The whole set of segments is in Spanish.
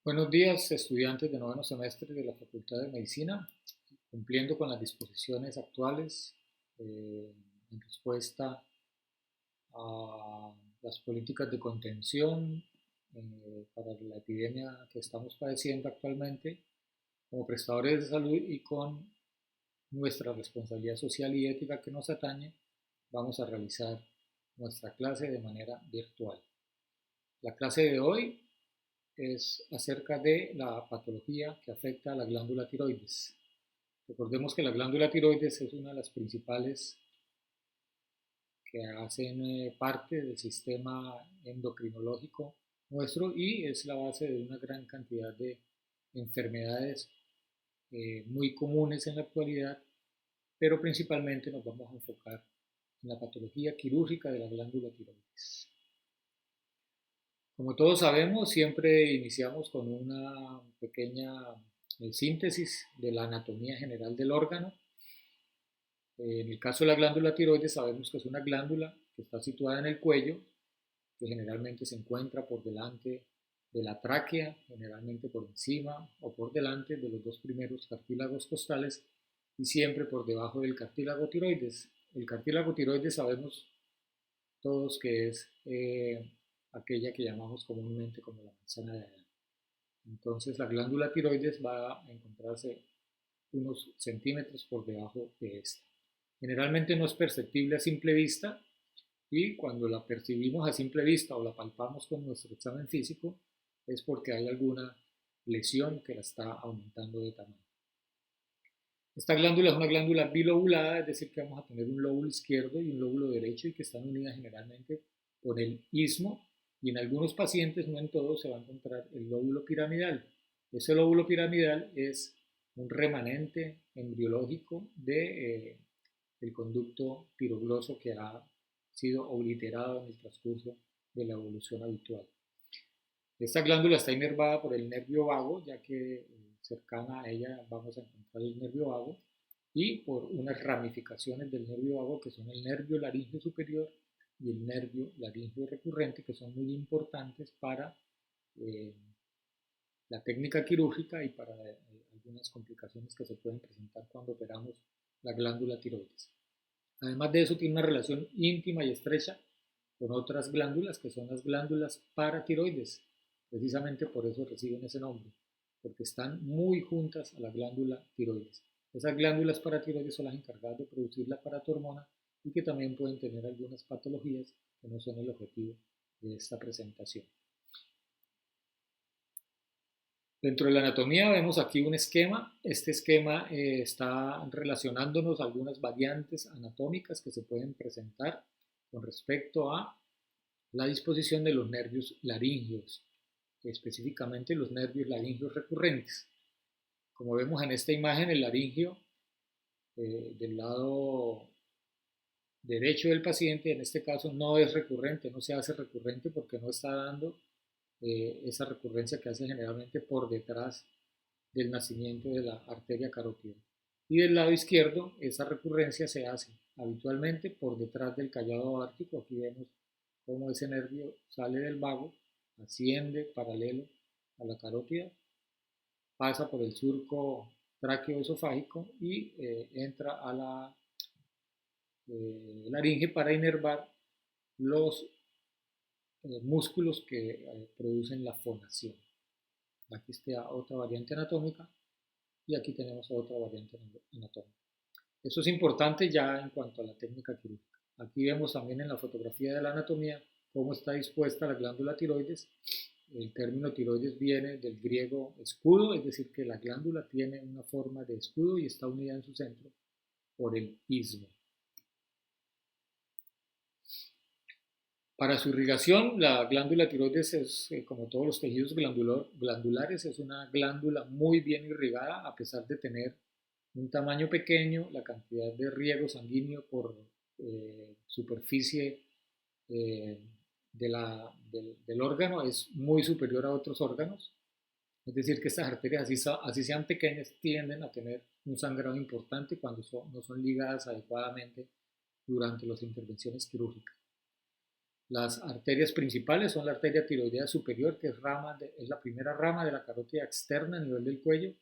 Buenos días, estudiantes de noveno semestre de la Facultad de Medicina, cumpliendo con las disposiciones actuales en respuesta a las políticas de contención para la epidemia que estamos padeciendo actualmente como prestadores de salud y con nuestra responsabilidad social y ética que nos atañe, vamos a realizar nuestra clase de manera virtual. La clase de hoy es acerca de la patología que afecta a la glándula tiroides. Recordemos que la glándula tiroides es una de las principales que hacen parte del sistema endocrinológico nuestro y es la base de una gran cantidad de enfermedades muy comunes en la actualidad, pero principalmente nos vamos a enfocar en la patología quirúrgica de la glándula tiroides. Como todos sabemos, siempre iniciamos con una pequeña síntesis de la anatomía general del órgano. En el caso de la glándula tiroides sabemos que es una glándula que está situada en el cuello, que generalmente se encuentra por delante de la tráquea, generalmente por encima o por delante de los dos primeros cartílagos costales y siempre por debajo del cartílago tiroides. El cartílago tiroides sabemos todos que es aquella que llamamos comúnmente como la manzana de Adán. Entonces la glándula tiroides va a encontrarse unos centímetros por debajo de esta. Generalmente no es perceptible a simple vista y cuando la percibimos a simple vista o la palpamos con nuestro examen físico es porque hay alguna lesión que la está aumentando de tamaño. Esta glándula es una glándula bilobulada, es decir, que vamos a tener un lóbulo izquierdo y un lóbulo derecho y que están unidas generalmente por el istmo y en algunos pacientes, no en todos, se va a encontrar el lóbulo piramidal. Ese lóbulo piramidal es un remanente embriológico del conducto tirogloso que ha sido obliterado en el transcurso de la evolución habitual. Esta glándula está inervada por el nervio vago, ya que cercana a ella vamos a encontrar el nervio vago, y por unas ramificaciones del nervio vago que son el nervio laríngeo superior y el nervio laríngeo recurrente, que son muy importantes para eh, la técnica quirúrgica y para algunas complicaciones que se pueden presentar cuando operamos la glándula tiroides. Además de eso, tiene una relación íntima y estrecha con otras glándulas que son las glándulas paratiroides. Precisamente por eso reciben ese nombre, porque están muy juntas a la glándula tiroides. Esas glándulas paratiroides son las encargadas de producir la paratormona y que también pueden tener algunas patologías que no son el objetivo de esta presentación. Dentro de la anatomía vemos aquí un esquema. Este esquema está relacionándonos algunas variantes anatómicas que se pueden presentar con respecto a la disposición de los nervios laringeos, específicamente los nervios laringeos recurrentes. Como vemos en esta imagen, el laringio del lado derecho del paciente, en este caso, no es recurrente, no se hace recurrente porque no está dando esa recurrencia que hace generalmente por detrás del nacimiento de la arteria carótida. Y del lado izquierdo, esa recurrencia se hace habitualmente por detrás del callado ártico. Aquí vemos cómo ese nervio sale del vago, asciende paralelo a la carótida, pasa por el surco tráqueo-esofágico y entra a la laringe para inervar los músculos que producen la fonación. Aquí está otra variante anatómica y aquí tenemos otra variante anatómica. Eso es importante ya en cuanto a la técnica quirúrgica. Aquí vemos también en la fotografía de la anatomía cómo está dispuesta la glándula tiroides. El término tiroides viene del griego escudo, es decir, que la glándula tiene una forma de escudo y está unida en su centro por el istmo. Para su irrigación, la glándula tiroides es, como todos los tejidos glandulares, es una glándula muy bien irrigada, a pesar de tener un tamaño pequeño, la cantidad de riego sanguíneo por superficie eh, del órgano es muy superior a otros órganos. Es decir, que estas arterias, así sean pequeñas, tienden a tener un sangrado importante cuando no son ligadas adecuadamente durante las intervenciones quirúrgicas. Las arterias principales son la arteria tiroidea superior, que es la primera rama de la carótida externa a nivel del cuello,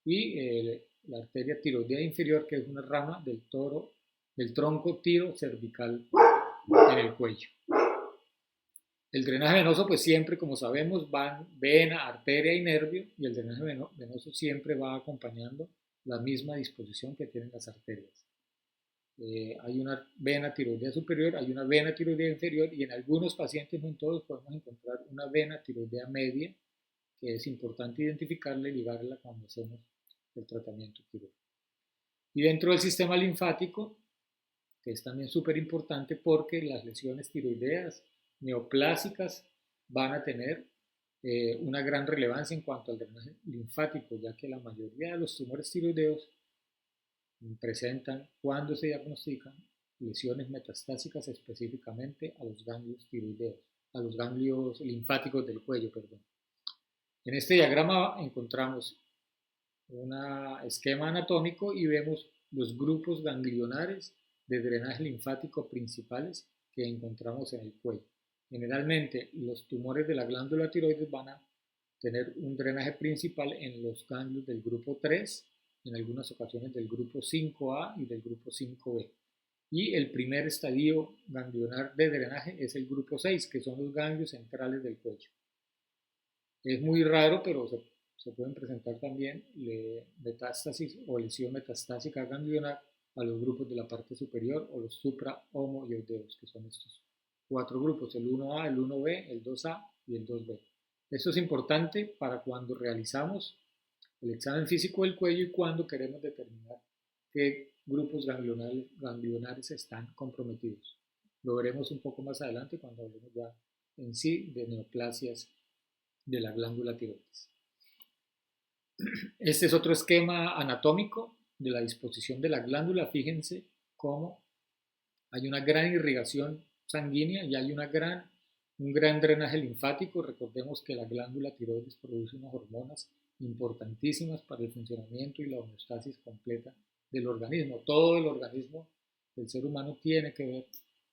y la arteria tiroidea inferior, que es una rama del tronco tiro cervical en el cuello. El drenaje venoso, pues siempre, como sabemos, van vena, arteria y nervio, y el drenaje venoso siempre va acompañando la misma disposición que tienen las arterias. Hay una vena tiroidea superior, hay una vena tiroidea inferior, y en algunos pacientes, no en todos, podemos encontrar una vena tiroidea media, que es importante identificarla y ligarla cuando hacemos el tratamiento quirúrgico. Y dentro del sistema linfático, que es también súper importante porque las lesiones tiroideas neoplásicas van a tener una gran relevancia en cuanto al drenaje linfático, ya que la mayoría de los tumores tiroideos presentan, cuando se diagnostican, lesiones metastásicas específicamente a los ganglios tiroideos, a los ganglios linfáticos del cuello, perdón. En este diagrama encontramos un esquema anatómico y vemos los grupos ganglionares de drenaje linfático principales que encontramos en el cuello. Generalmente los tumores de la glándula tiroides van a tener un drenaje principal en los ganglios del grupo 3, en algunas ocasiones del grupo 5A y del grupo 5B. Y el primer estadio ganglionar de drenaje es el grupo 6, que son los ganglios centrales del cuello. Es muy raro, pero se pueden presentar también metástasis o lesión metastásica ganglionar a los grupos de la parte superior o los suprahomoioideos, que son estos 4 grupos, el 1A, el 1B, el 2A y el 2B. Esto es importante para cuando realizamos el examen físico del cuello y cuando queremos determinar qué grupos ganglionares están comprometidos. Lo veremos un poco más adelante cuando hablemos ya en sí de neoplasias de la glándula tiroides. Este es otro esquema anatómico de la disposición de la glándula. Fíjense cómo hay una gran irrigación sanguínea y hay un gran drenaje linfático. Recordemos que la glándula tiroides produce unas hormonas importantísimas para el funcionamiento y la homeostasis completa del organismo. Todo el organismo del ser humano tiene que ver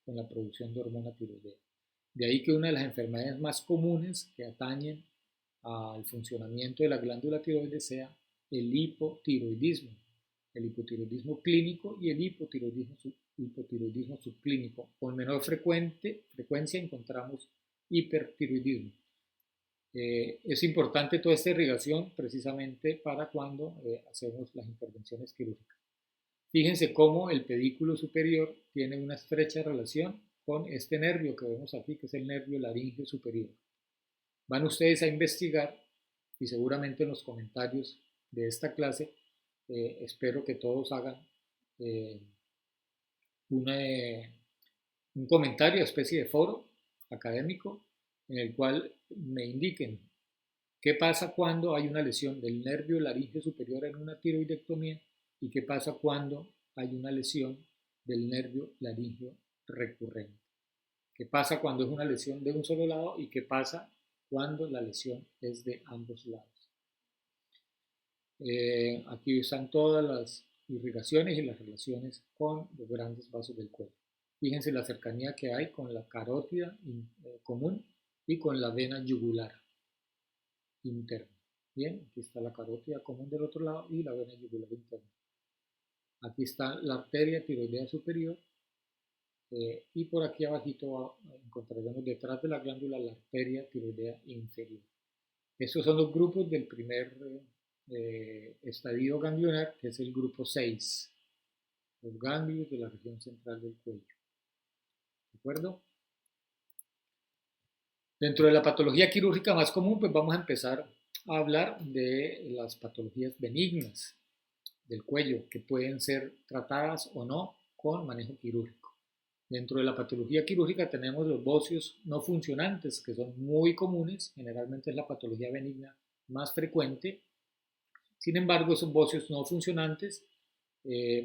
con la producción de hormona tiroidea. De ahí que una de las enfermedades más comunes que atañen al funcionamiento de la glándula tiroides sea el hipotiroidismo clínico y el hipotiroidismo subclínico. Con menor frecuencia encontramos hipertiroidismo. Es importante toda esta irrigación precisamente para cuando hacemos las intervenciones quirúrgicas. Fíjense cómo el pedículo superior tiene una estrecha relación con este nervio que vemos aquí, que es el nervio laríngeo superior. Van ustedes a investigar y seguramente en los comentarios de esta clase espero que todos hagan un comentario, especie de foro académico en el cual me indiquen qué pasa cuando hay una lesión del nervio laríngeo superior en una tiroidectomía y qué pasa cuando hay una lesión del nervio laríngeo recurrente. ¿Qué pasa cuando es una lesión de un solo lado y qué pasa cuando la lesión es de ambos lados? Aquí están todas las irrigaciones y las relaciones con los grandes vasos del cuello. Fíjense la cercanía que hay con la carótida común y con la vena yugular interna. Bien, aquí está la carótida común del otro lado y la vena yugular interna. Aquí está la arteria tiroidea superior y por aquí abajito encontraremos detrás de la glándula la arteria tiroidea inferior. Estos son los grupos del primer estadio ganglionar, que es el grupo 6, los ganglios de la región central del cuello. ¿De acuerdo? Dentro de la patología quirúrgica más común, pues vamos a empezar a hablar de las patologías benignas del cuello, que pueden ser tratadas o no con manejo quirúrgico. Dentro de la patología quirúrgica tenemos los bocios no funcionantes, que son muy comunes, generalmente es la patología benigna más frecuente. Sin embargo, esos bocios no funcionantes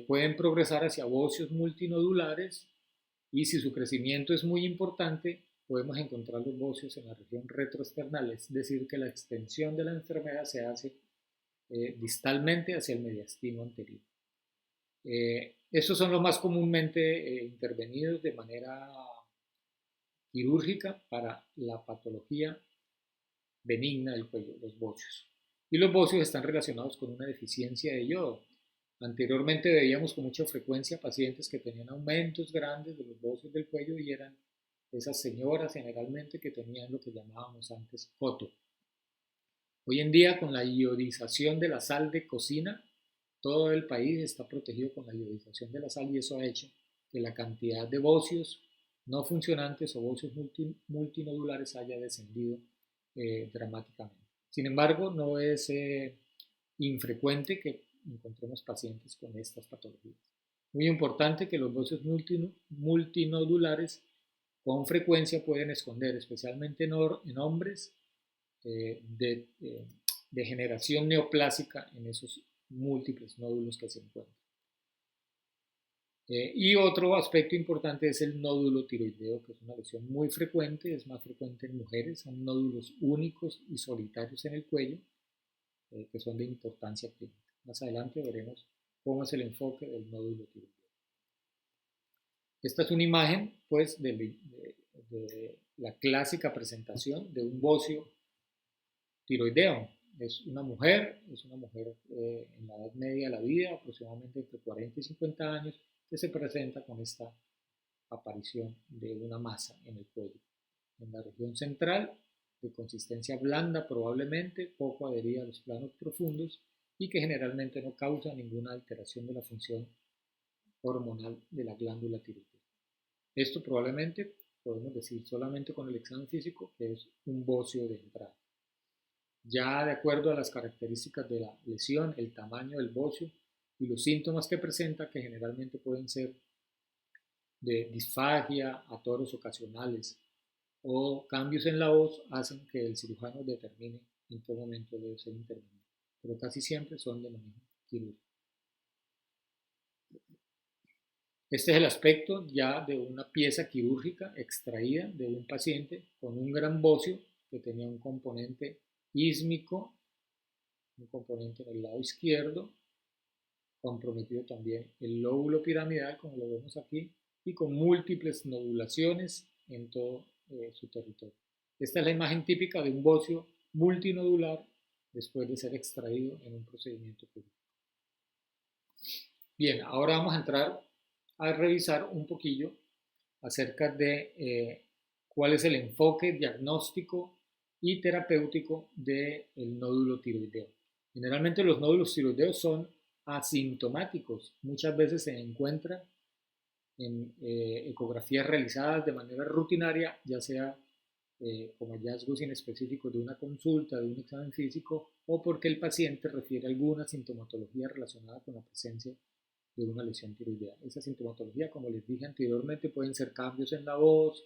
pueden progresar hacia bocios multinodulares y si su crecimiento es muy importante, podemos encontrar los bocios en la región retroesternal, es decir, que la extensión de la enfermedad se hace distalmente hacia el mediastino anterior. Estos son los más comúnmente intervenidos de manera quirúrgica para la patología benigna del cuello, los bocios. Y los bocios están relacionados con una deficiencia de yodo. Anteriormente veíamos con mucha frecuencia pacientes que tenían aumentos grandes de los bocios del cuello y eran esas señoras generalmente que tenían lo que llamábamos antes coto. Hoy en día, con la iodización de la sal de cocina, todo el país está protegido con la iodización de la sal y eso ha hecho que la cantidad de bocios no funcionantes o bocios multinodulares haya descendido dramáticamente. Sin embargo, no es infrecuente que encontremos pacientes con estas patologías. Muy importante que los bocios multinodulares con frecuencia pueden esconder, especialmente en hombres, de generación neoplásica en esos múltiples nódulos que se encuentran. Y otro aspecto importante es el nódulo tiroideo, que es una lesión muy frecuente, es más frecuente en mujeres, son nódulos únicos y solitarios en el cuello, que son de importancia clínica. Más adelante veremos cómo es el enfoque del nódulo tiroideo. Esta es una imagen, pues, de la clásica presentación de un bocio tiroideo. Es una mujer en la edad media de la vida, aproximadamente entre 40 y 50 años, que se presenta con esta aparición de una masa en el cuello. En la región central, de consistencia blanda probablemente, poco adherida a los planos profundos y que generalmente no causa ninguna alteración de la función hormonal de la glándula tiroidea. Esto probablemente podemos decir solamente con el examen físico que es un bocio de entrada. Ya de acuerdo a las características de la lesión, el tamaño del bocio y los síntomas que presenta, que generalmente pueden ser de disfagia, atoros ocasionales o cambios en la voz, hacen que el cirujano determine en qué momento debe ser intervenido, pero casi siempre son de manejo quirúrgico. Este es el aspecto ya de una pieza quirúrgica extraída de un paciente con un gran bocio que tenía un componente ísmico, un componente en el lado izquierdo, comprometido también el lóbulo piramidal, como lo vemos aquí, y con múltiples nodulaciones en todo su territorio. Esta es la imagen típica de un bocio multinodular después de ser extraído en un procedimiento quirúrgico. Bien, ahora vamos a entrar a revisar un poquillo acerca de cuál es el enfoque diagnóstico y terapéutico del nódulo tiroideo. Generalmente los nódulos tiroideos son asintomáticos. Muchas veces se encuentran en ecografías realizadas de manera rutinaria, ya sea como hallazgos inespecíficos de una consulta, de un examen físico, o porque el paciente refiere alguna sintomatología relacionada con la presencia de una lesión tiroidea. Esa sintomatología, como les dije anteriormente, pueden ser cambios en la voz,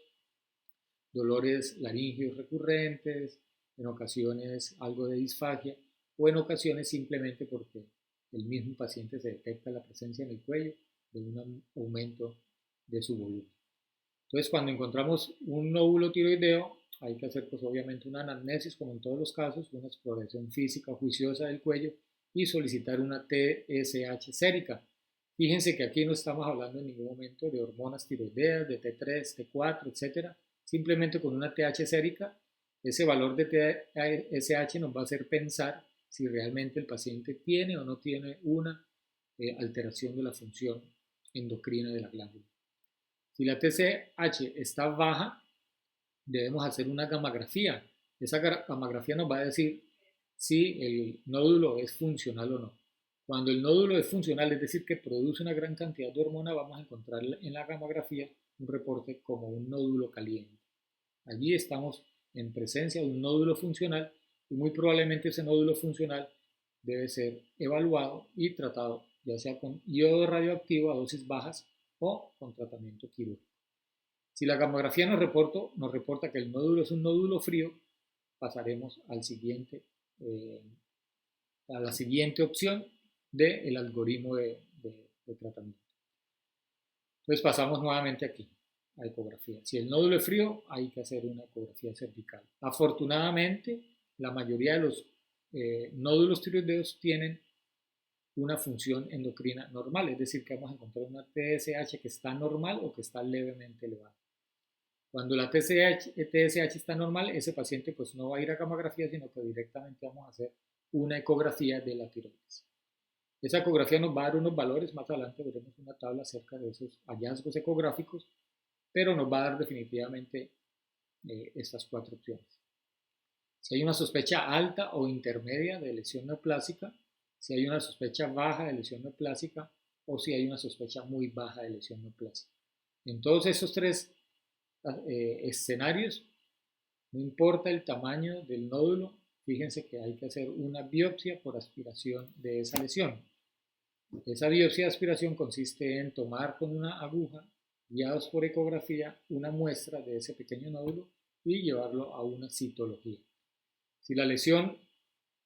dolores laringeos recurrentes, en ocasiones algo de disfagia o en ocasiones simplemente porque el mismo paciente se detecta la presencia en el cuello de un aumento de su volumen. Entonces, cuando encontramos un nódulo tiroideo, hay que hacer pues obviamente una anamnesis, como en todos los casos, una exploración física juiciosa del cuello y solicitar una TSH sérica. Fíjense que aquí no estamos hablando en ningún momento de hormonas tiroideas, de T3, T4, etcétera. Simplemente con una TH sérica, ese valor de TSH nos va a hacer pensar si realmente el paciente tiene o no tiene una alteración de la función endocrina de la glándula. Si la TSH está baja, debemos hacer una gammagrafía. Esa gammagrafía nos va a decir si el nódulo es funcional o no. Cuando el nódulo es funcional, es decir, que produce una gran cantidad de hormona, vamos a encontrar en la gammagrafía un reporte como un nódulo caliente. Allí estamos en presencia de un nódulo funcional y muy probablemente ese nódulo funcional debe ser evaluado y tratado, ya sea con iodo radioactivo a dosis bajas o con tratamiento quirúrgico. Si la gammagrafía nos reporta que el nódulo es un nódulo frío, pasaremos a la siguiente opción del algoritmo de tratamiento. Entonces pasamos nuevamente aquí a ecografía. Si el nódulo es frío, hay que hacer una ecografía cervical. Afortunadamente, la mayoría de los nódulos tiroideos tienen una función endocrina normal, es decir, que vamos a encontrar una TSH que está normal o que está levemente elevada. Cuando la TSH está normal, ese paciente pues no va a ir a gamografía, sino que directamente vamos a hacer una ecografía de la tiroides. Esa ecografía nos va a dar unos valores, más adelante veremos una tabla acerca de esos hallazgos ecográficos, pero nos va a dar definitivamente estas cuatro opciones. Si hay una sospecha alta o intermedia de lesión neoplásica, si hay una sospecha baja de lesión neoplásica o si hay una sospecha muy baja de lesión neoplásica. En todos esos tres escenarios, no importa el tamaño del nódulo, fíjense que hay que hacer una biopsia por aspiración de esa lesión. Esa biopsia de aspiración consiste en tomar con una aguja, guiados por ecografía, una muestra de ese pequeño nódulo y llevarlo a una citología. Si la lesión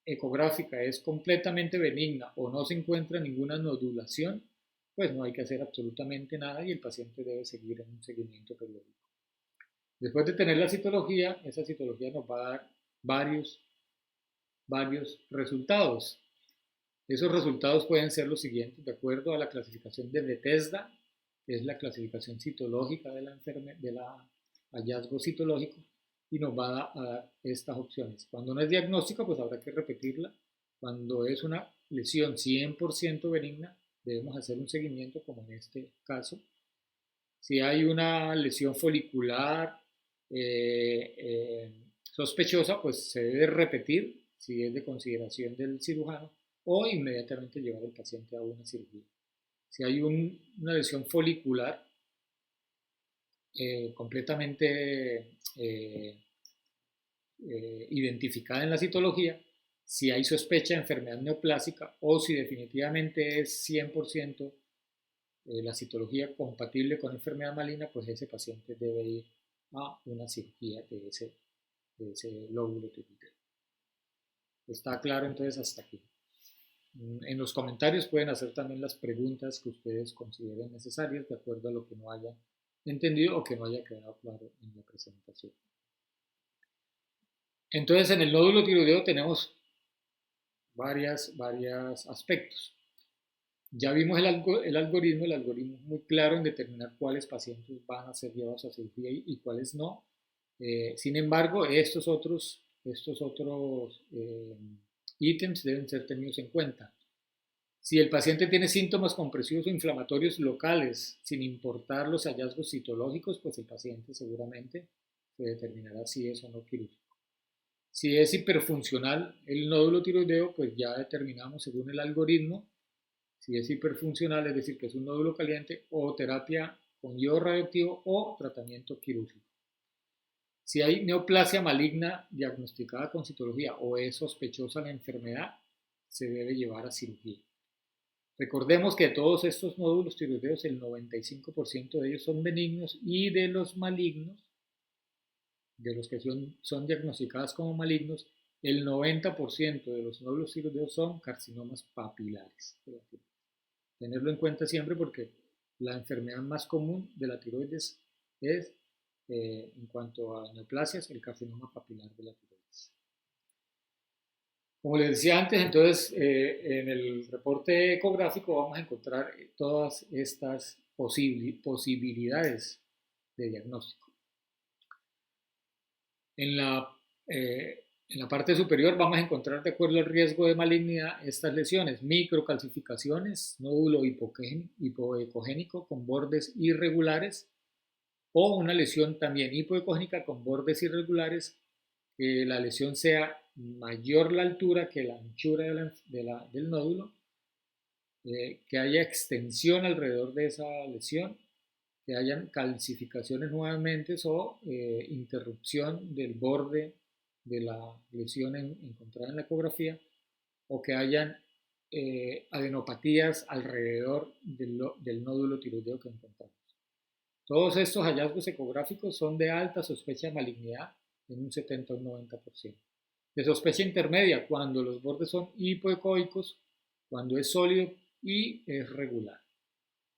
ecográfica es completamente benigna o no se encuentra ninguna nodulación, pues no hay que hacer absolutamente nada y el paciente debe seguir en un seguimiento periódico. Después de tener la citología, esa citología nos va a dar varios resultados. Esos resultados pueden ser los siguientes, de acuerdo a la clasificación de Bethesda, que es la clasificación citológica del hallazgo citológico, y nos va a dar estas opciones. Cuando no es diagnóstica, pues habrá que repetirla. Cuando es una lesión 100% benigna, debemos hacer un seguimiento como en este caso. Si hay una lesión folicular sospechosa, pues se debe repetir si es de consideración del cirujano o inmediatamente llevar al paciente a una cirugía. Si hay una lesión folicular completamente identificada en la citología, si hay sospecha de enfermedad neoplásica o si definitivamente es 100% la citología compatible con enfermedad maligna, pues ese paciente debe ir a una cirugía de ese lóbulo tiroideo. ¿Está claro entonces hasta aquí? En los comentarios pueden hacer también las preguntas que ustedes consideren necesarias de acuerdo a lo que no hayan entendido o que no haya quedado claro en la presentación. Entonces, en el nódulo tiroideo tenemos varios aspectos. Ya vimos el algoritmo es muy claro en determinar cuáles pacientes van a ser llevados a cirugía y cuáles no. Sin embargo, estos otros ítems deben ser tenidos en cuenta. Si el paciente tiene síntomas compresivos o inflamatorios locales, sin importar los hallazgos citológicos, pues el paciente seguramente se determinará si es o no quirúrgico. Si es hiperfuncional el nódulo tiroideo, pues ya determinamos según el algoritmo si es hiperfuncional, es decir, que es un nódulo caliente, o terapia con yodo radioactivo o tratamiento quirúrgico. Si hay neoplasia maligna diagnosticada con citología o es sospechosa la enfermedad, se debe llevar a cirugía. Recordemos que de todos estos nódulos tiroideos, el 95% de ellos son benignos y de los malignos, de los que son diagnosticados como malignos, el 90% de los nódulos tiroideos son carcinomas papilares de la tiroides. Tenerlo en cuenta siempre porque la enfermedad más común de la tiroides es, en cuanto a neoplasias, el carcinoma papilar de la tiroides. Como les decía antes, entonces en el reporte ecográfico vamos a encontrar todas estas posibilidades de diagnóstico. En la parte superior vamos a encontrar, de acuerdo al riesgo de malignidad, estas lesiones: microcalcificaciones, nódulo hipoecogénico con bordes irregulares, o una lesión también hipoecogénica con bordes irregulares, que la lesión sea mayor la altura que la anchura del nódulo, que haya extensión alrededor de esa lesión, que hayan calcificaciones nuevamente o interrupción del borde de la lesión encontrada en la ecografía, o que hayan adenopatías alrededor del nódulo tiroideo que encontramos. Todos estos hallazgos ecográficos son de alta sospecha de malignidad en un 70 o un 90%. De sospecha intermedia, cuando los bordes son hipoecoicos, cuando es sólido y es regular.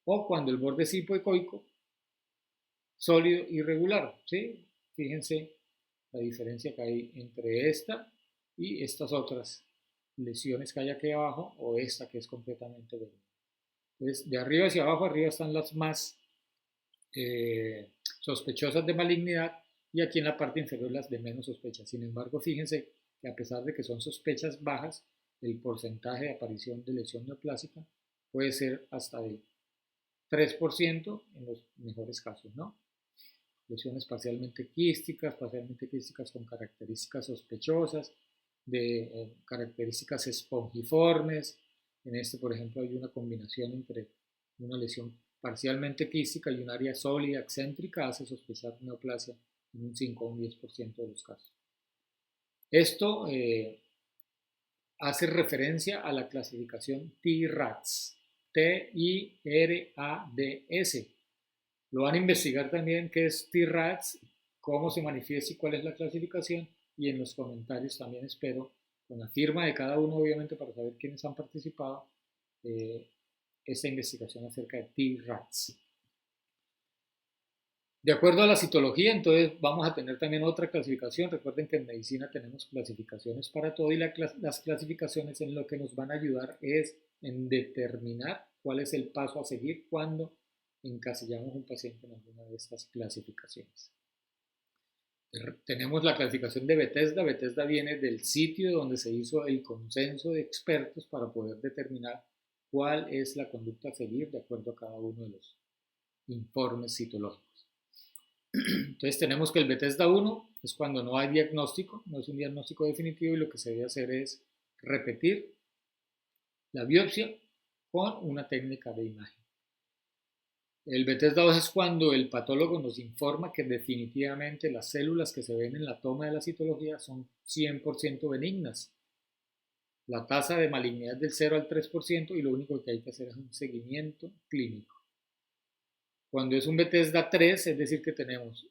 O cuando el borde es hipoecoico, sólido y regular. ¿Sí? Fíjense la diferencia que hay entre esta y estas otras lesiones que hay aquí abajo, o esta que es completamente benigna. Entonces, de arriba hacia abajo, arriba están las más sospechosas de malignidad y aquí en la parte inferior las de menos sospecha. Sin embargo, fíjense que a pesar de que son sospechas bajas, el porcentaje de aparición de lesión neoplásica puede ser hasta del 3% en los mejores casos, ¿no? Lesiones parcialmente quísticas con características sospechosas, de características espongiformes. En este, por ejemplo, hay una combinación entre una lesión parcialmente quística y un área sólida excéntrica, hace sospechar neoplasia en un 5 o un 10% de los casos. Esto hace referencia a la clasificación TIRADS, TIRADS. Lo van a investigar también qué es TIRADS, cómo se manifiesta y cuál es la clasificación, y en los comentarios también espero, con la firma de cada uno obviamente para saber quiénes han participado, esta investigación acerca de TIRADS. De acuerdo a la citología, entonces vamos a tener también otra clasificación. Recuerden que en medicina tenemos clasificaciones para todo y las clasificaciones en lo que nos van a ayudar es en determinar cuál es el paso a seguir cuando encasillamos un paciente en alguna de estas clasificaciones. Tenemos la clasificación de Bethesda. Bethesda viene del sitio donde se hizo el consenso de expertos para poder determinar cuál es la conducta a seguir de acuerdo a cada uno de los informes citológicos. Entonces tenemos que el Bethesda 1 es cuando no hay diagnóstico, no es un diagnóstico definitivo y lo que se debe hacer es repetir la biopsia con una técnica de imagen. El Bethesda 2 es cuando el patólogo nos informa que definitivamente las células que se ven en la toma de la citología son 100% benignas. La tasa de malignidad es del 0 al 3% y lo único que hay que hacer es un seguimiento clínico. Cuando es un Bethesda 3, es decir que tenemos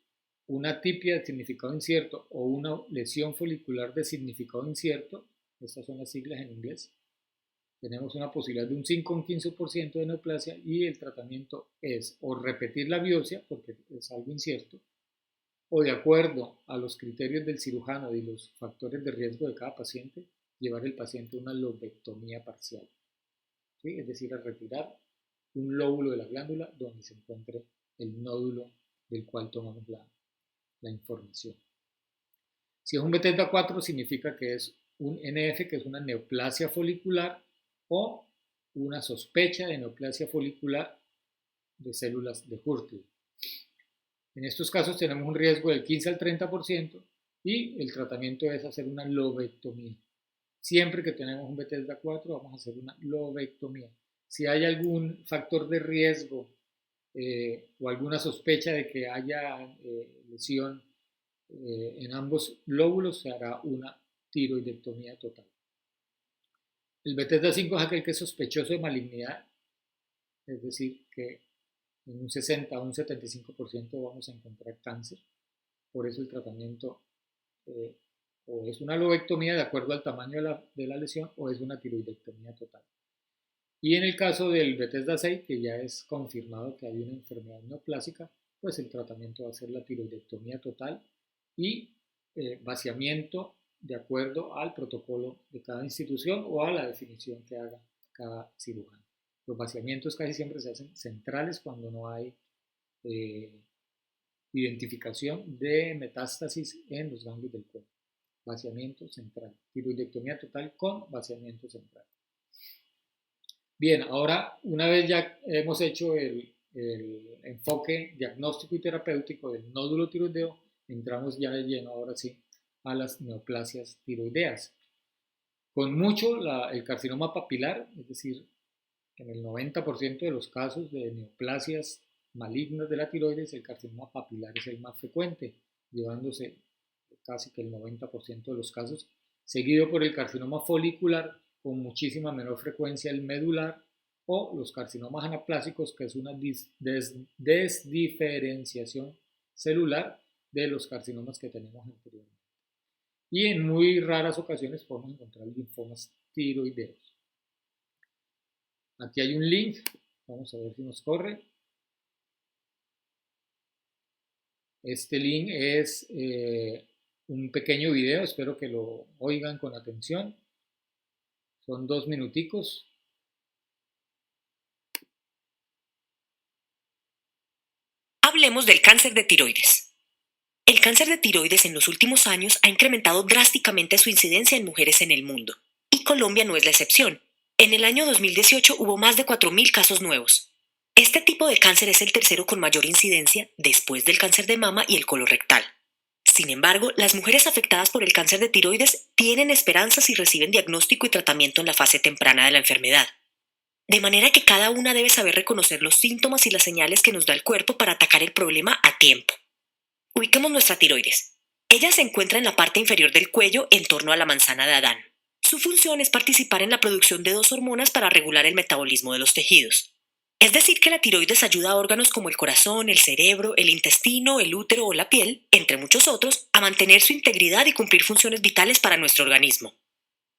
una atipia de significado incierto o una lesión folicular de significado incierto, estas son las siglas en inglés, tenemos una posibilidad de un 5 o un 15% de neoplasia y el tratamiento es o repetir la biopsia, porque es algo incierto, o de acuerdo a los criterios del cirujano y los factores de riesgo de cada paciente, llevar el paciente a una lobectomía parcial, ¿sí? Es decir, a retirar un lóbulo de la glándula donde se encuentre el nódulo del cual tomamos la información. Si es un Bethesda 4 significa que es un NF, que es una neoplasia folicular o una sospecha de neoplasia folicular de células de Hurtel. En estos casos tenemos un riesgo del 15 al 30% y el tratamiento es hacer una lobectomía. Siempre que tenemos un Bethesda 4 vamos a hacer una lobectomía. Si hay algún factor de riesgo o alguna sospecha de que haya lesión en ambos lóbulos, se hará una tiroidectomía total. El Bethesda 5 es aquel que es sospechoso de malignidad, es decir, que en un 60 o un 75% vamos a encontrar cáncer. Por eso el tratamiento o es una lobectomía de acuerdo al tamaño de la lesión o es una tiroidectomía total. Y en el caso del Bethesda 6, que ya es confirmado que hay una enfermedad neoplásica, pues el tratamiento va a ser la tiroidectomía total y vaciamiento de acuerdo al protocolo de cada institución o a la definición que haga cada cirujano. Los vaciamientos casi siempre se hacen centrales cuando no hay identificación de metástasis en los ganglios del cuerpo. Vaciamiento central, tiroidectomía total con vaciamiento central. Bien, ahora una vez ya hemos hecho el enfoque diagnóstico y terapéutico del nódulo tiroideo, entramos ya de lleno ahora sí a las neoplasias tiroideas. Con mucho el carcinoma papilar, es decir, en el 90% de los casos de neoplasias malignas de la tiroides, el carcinoma papilar es el más frecuente, llevándose casi que el 90% de los casos, seguido por el carcinoma folicular, con muchísima menor frecuencia el medular, o los carcinomas anaplásicos, que es una desdiferenciación celular de los carcinomas que tenemos anteriormente. Y en muy raras ocasiones podemos encontrar linfomas tiroideos. Aquí hay un link, vamos a ver si nos corre. Este link es un pequeño video, espero que lo oigan con atención. Son 2 minuticos. Hablemos del cáncer de tiroides. El cáncer de tiroides en los últimos años ha incrementado drásticamente su incidencia en mujeres en el mundo, y Colombia no es la excepción. En el año 2018 hubo más de 4.000 casos nuevos. Este tipo de cáncer es el tercero con mayor incidencia después del cáncer de mama y el colorectal. Sin embargo, las mujeres afectadas por el cáncer de tiroides tienen esperanza si reciben diagnóstico y tratamiento en la fase temprana de la enfermedad. De manera que cada una debe saber reconocer los síntomas y las señales que nos da el cuerpo para atacar el problema a tiempo. Ubiquemos nuestra tiroides. Ella se encuentra en la parte inferior del cuello en torno a la manzana de Adán. Su función es participar en la producción de dos hormonas para regular el metabolismo de los tejidos. Es decir, que la tiroides ayuda a órganos como el corazón, el cerebro, el intestino, el útero o la piel, entre muchos otros, a mantener su integridad y cumplir funciones vitales para nuestro organismo.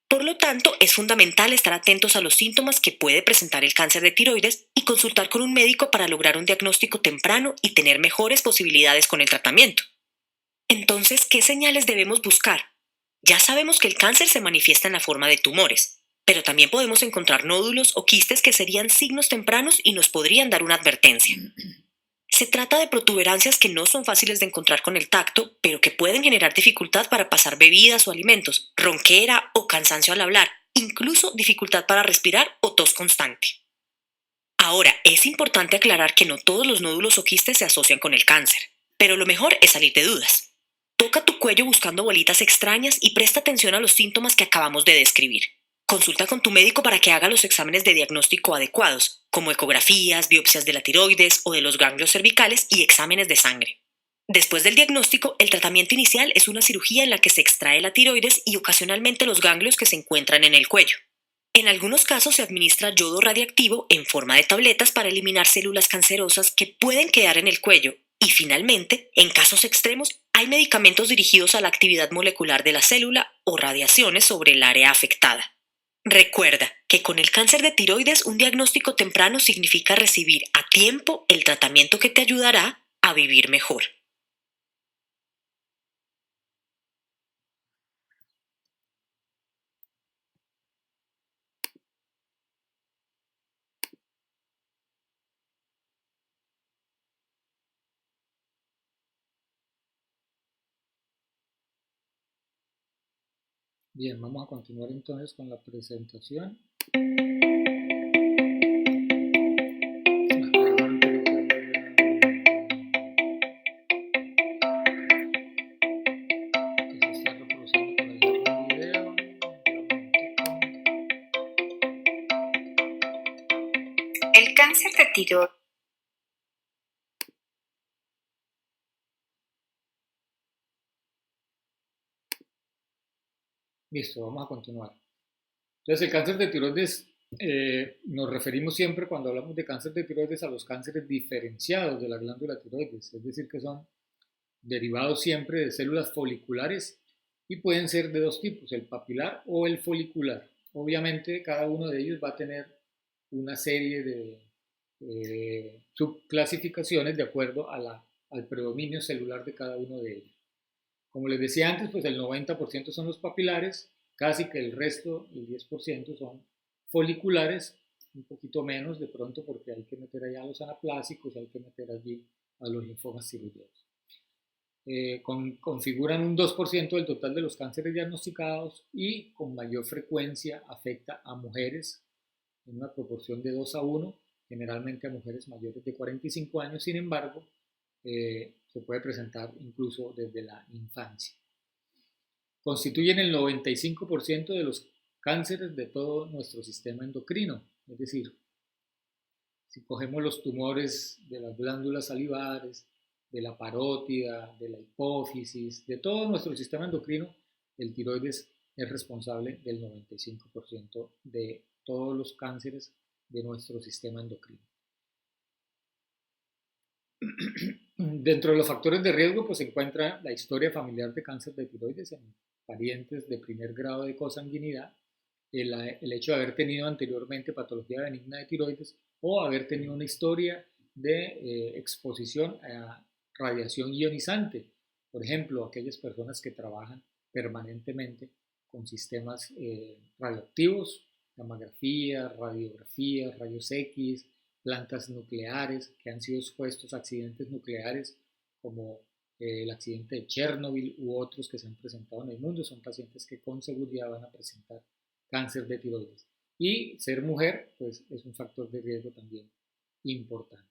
Por lo tanto, es fundamental estar atentos a los síntomas que puede presentar el cáncer de tiroides y consultar con un médico para lograr un diagnóstico temprano y tener mejores posibilidades con el tratamiento. Entonces, ¿qué señales debemos buscar? Ya sabemos que el cáncer se manifiesta en la forma de tumores, pero también podemos encontrar nódulos o quistes que serían signos tempranos y nos podrían dar una advertencia. Se trata de protuberancias que no son fáciles de encontrar con el tacto, pero que pueden generar dificultad para pasar bebidas o alimentos, ronquera o cansancio al hablar, incluso dificultad para respirar o tos constante. Ahora, es importante aclarar que no todos los nódulos o quistes se asocian con el cáncer, pero lo mejor es salir de dudas. Toca tu cuello buscando bolitas extrañas y presta atención a los síntomas que acabamos de describir. Consulta con tu médico para que haga los exámenes de diagnóstico adecuados, como ecografías, biopsias de la tiroides o de los ganglios cervicales y exámenes de sangre. Después del diagnóstico, el tratamiento inicial es una cirugía en la que se extrae la tiroides y ocasionalmente los ganglios que se encuentran en el cuello. En algunos casos se administra yodo radiactivo en forma de tabletas para eliminar células cancerosas que pueden quedar en el cuello. Y finalmente, en casos extremos, hay medicamentos dirigidos a la actividad molecular de la célula o radiaciones sobre el área afectada. Recuerda que con el cáncer de tiroides un diagnóstico temprano significa recibir a tiempo el tratamiento que te ayudará a vivir mejor. Bien, vamos a continuar entonces con la presentación. El cáncer de tiroides. Listo, vamos a continuar. Entonces, el cáncer de tiroides, nos referimos siempre cuando hablamos de cáncer de tiroides a los cánceres diferenciados de la glándula tiroides, es decir, que son derivados siempre de células foliculares y pueden ser de dos tipos, el papilar o el folicular. Obviamente, cada uno de ellos va a tener una serie de subclasificaciones de acuerdo al predominio celular de cada uno de ellos. Como les decía antes, pues el 90% son los papilares, casi que el resto, el 10%, son foliculares, un poquito menos de pronto porque hay que meter allá a los anaplásicos, hay que meter allí a los linfomas tiroideos. Configuran un 2% del total de los cánceres diagnosticados y con mayor frecuencia afecta a mujeres en una proporción de 2 a 1, generalmente a mujeres mayores de 45 años, sin embargo, se puede presentar incluso desde la infancia. Constituyen el 95% de los cánceres de todo nuestro sistema endocrino, es decir, si cogemos los tumores de las glándulas salivares, de la parótida, de la hipófisis, de todo nuestro sistema endocrino, el tiroides es responsable del 95% de todos los cánceres de nuestro sistema endocrino. Dentro de los factores de riesgo pues, se encuentra la historia familiar de cáncer de tiroides en parientes de primer grado de consanguinidad, el hecho de haber tenido anteriormente patología benigna de tiroides o haber tenido una historia de exposición a radiación ionizante. Por ejemplo, aquellas personas que trabajan permanentemente con sistemas radioactivos, mamografía, radiografía, rayos X, plantas nucleares que han sido expuestos a accidentes nucleares como el accidente de Chernobyl u otros que se han presentado en el mundo. Son pacientes que con seguridad van a presentar cáncer de tiroides. Y ser mujer, pues es un factor de riesgo también importante.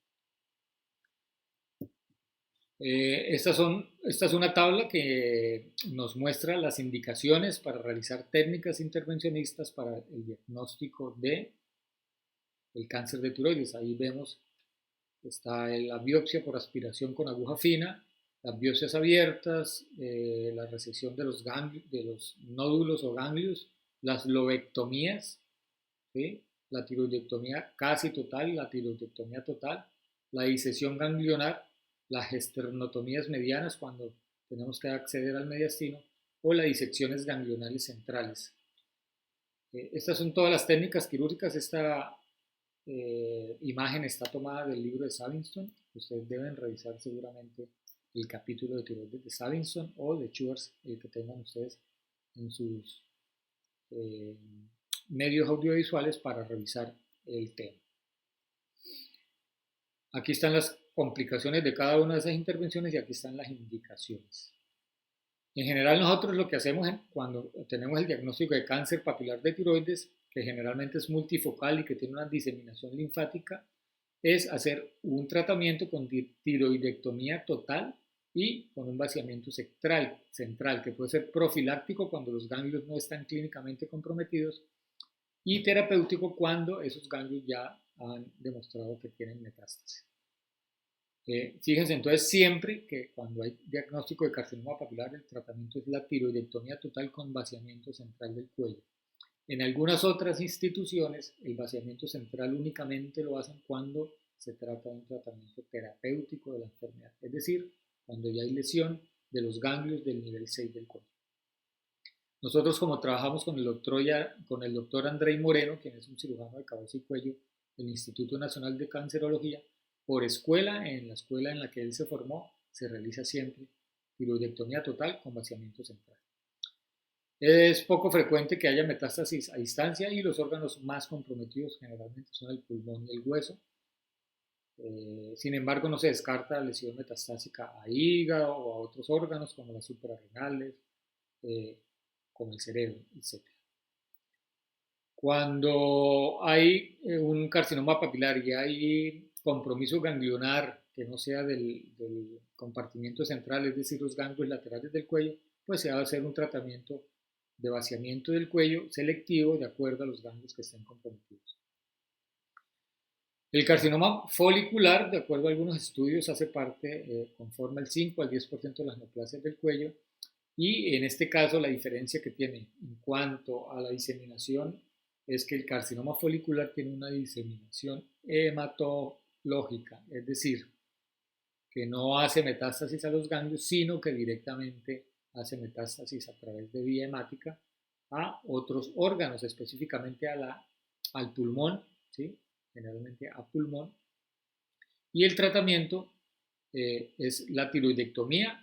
Esta es una tabla que nos muestra las indicaciones para realizar técnicas intervencionistas para el diagnóstico de el cáncer de tiroides. Ahí vemos que está la biopsia por aspiración con aguja fina, las biopsias abiertas, la resección de los nódulos o ganglios, las lobectomías, ¿sí? La tiroidectomía casi total, la tiroidectomía total, la disección ganglionar, las esternotomías medianas cuando tenemos que acceder al mediastino o las disecciones ganglionales centrales. Estas son todas las técnicas quirúrgicas. Esta imagen está tomada del libro de Savinson. Ustedes deben revisar seguramente el capítulo de tiroides de Savinson o de Schwartz, el que tengan ustedes en sus medios audiovisuales para revisar el tema. Aquí están las complicaciones de cada una de esas intervenciones y aquí están las indicaciones. En general nosotros lo que hacemos cuando tenemos el diagnóstico de cáncer papilar de tiroides, que generalmente es multifocal y que tiene una diseminación linfática, es hacer un tratamiento con tiroidectomía total y con un vaciamiento central, que puede ser profiláctico cuando los ganglios no están clínicamente comprometidos y terapéutico cuando esos ganglios ya han demostrado que tienen metástasis. Fíjense entonces siempre que cuando hay diagnóstico de carcinoma papilar el tratamiento es la tiroidectomía total con vaciamiento central del cuello. En algunas otras instituciones el vaciamiento central únicamente lo hacen cuando se trata de un tratamiento terapéutico de la enfermedad, es decir, cuando ya hay lesión de los ganglios del nivel 6 del cuello. Nosotros, como trabajamos con el doctor Andrei Moreno, quien es un cirujano de cabeza y cuello del Instituto Nacional de Cancerología, por escuela, en la escuela en la que él se formó, se realiza siempre tiroidectomía total con vaciamiento central. Es poco frecuente que haya metástasis a distancia y los órganos más comprometidos generalmente son el pulmón y el hueso. Sin embargo, no se descarta lesión metastásica a hígado o a otros órganos como las suprarrenales, como el cerebro, etc. Cuando hay un carcinoma papilar y hay compromiso ganglionar que no sea del compartimiento central, es decir, los ganglios laterales del cuello, pues se va a hacer un tratamiento de vaciamiento del cuello selectivo de acuerdo a los ganglios que estén comprometidos. El carcinoma folicular, de acuerdo a algunos estudios, hace parte, conforma el 5 al 10% de las neoplasias del cuello y en este caso la diferencia que tiene en cuanto a la diseminación es que el carcinoma folicular tiene una diseminación hematológica, es decir, que no hace metástasis a los ganglios, sino que directamente hace metástasis a través de vía hemática a otros órganos, específicamente al pulmón, ¿sí? Generalmente a pulmón. Y el tratamiento es la tiroidectomía,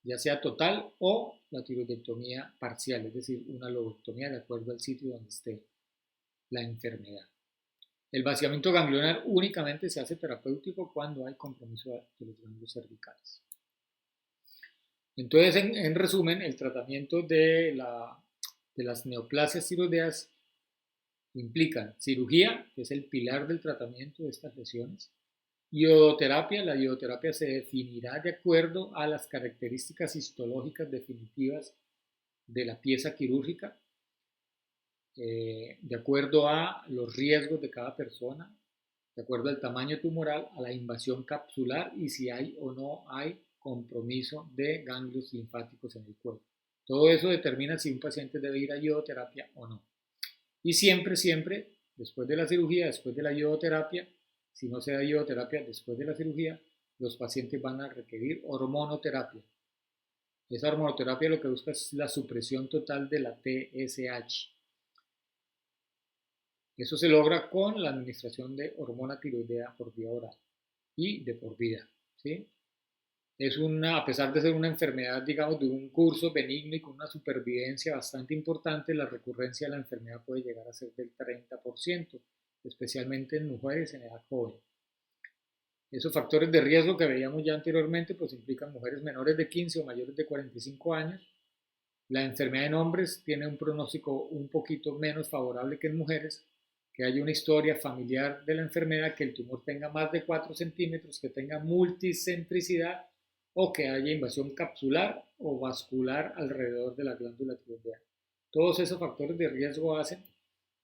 ya sea total o la tiroidectomía parcial, es decir, una lobectomía de acuerdo al sitio donde esté la enfermedad. El vaciamiento ganglionar únicamente se hace terapéutico cuando hay compromiso de los ganglios cervicales. Entonces, en resumen, el tratamiento de las neoplasias tiroideas implican cirugía, que es el pilar del tratamiento de estas lesiones, iodoterapia. La iodoterapia se definirá de acuerdo a las características histológicas definitivas de la pieza quirúrgica, de acuerdo a los riesgos de cada persona, de acuerdo al tamaño tumoral, a la invasión capsular y si hay o no hay compromiso de ganglios linfáticos en el cuello. Todo eso determina si un paciente debe ir a iodoterapia o no. Y siempre, después de la cirugía, después de la iodoterapia, si no se da iodoterapia después de la cirugía, los pacientes van a requerir hormonoterapia. Esa hormonoterapia lo que busca es la supresión total de la TSH. Eso se logra con la administración de hormona tiroidea por vía oral y de por vida, ¿sí? A pesar de ser una enfermedad, digamos, de un curso benigno y con una supervivencia bastante importante, la recurrencia de la enfermedad puede llegar a ser del 30%. especialmente en mujeres en edad joven. Esos factores de riesgo que veíamos ya anteriormente pues implican mujeres menores de 15 o mayores de 45 años. La enfermedad en hombres tiene un pronóstico un poquito menos favorable que en mujeres, que haya una historia familiar de la enfermedad, que el tumor tenga más de 4 centímetros, que tenga multicentricidad o que haya invasión capsular o vascular alrededor de la glándula tiroidea. Todos esos factores de riesgo hacen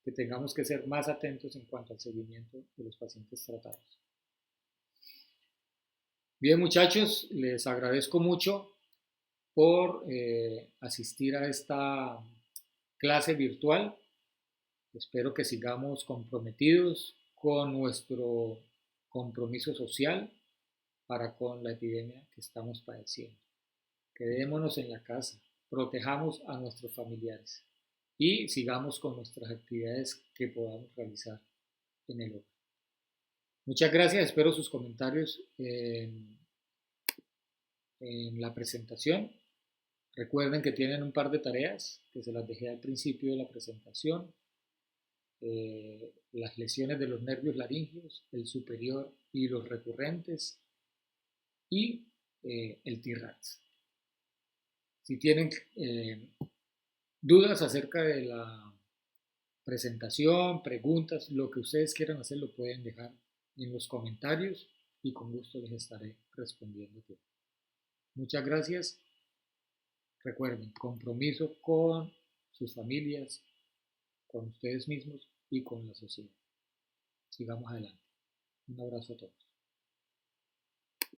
que tengamos que ser más atentos en cuanto al seguimiento de los pacientes tratados. Bien, muchachos, les agradezco mucho por asistir a esta clase virtual. Espero que sigamos comprometidos con nuestro compromiso social para con la epidemia que estamos padeciendo. Quedémonos en la casa, protejamos a nuestros familiares y sigamos con nuestras actividades que podamos realizar en el hogar. Muchas gracias, espero sus comentarios en la presentación. Recuerden que tienen un par de tareas que se las dejé al principio de la presentación. Las lesiones de los nervios laringeos, el superior y los recurrentes y el T-RAX. Si tienen dudas acerca de la presentación, preguntas, lo que ustedes quieran hacer lo pueden dejar en los comentarios y con gusto les estaré respondiendo. Muchas gracias. Recuerden, compromiso con sus familias, con ustedes mismos y con la sociedad. Sigamos adelante. Un abrazo a todos.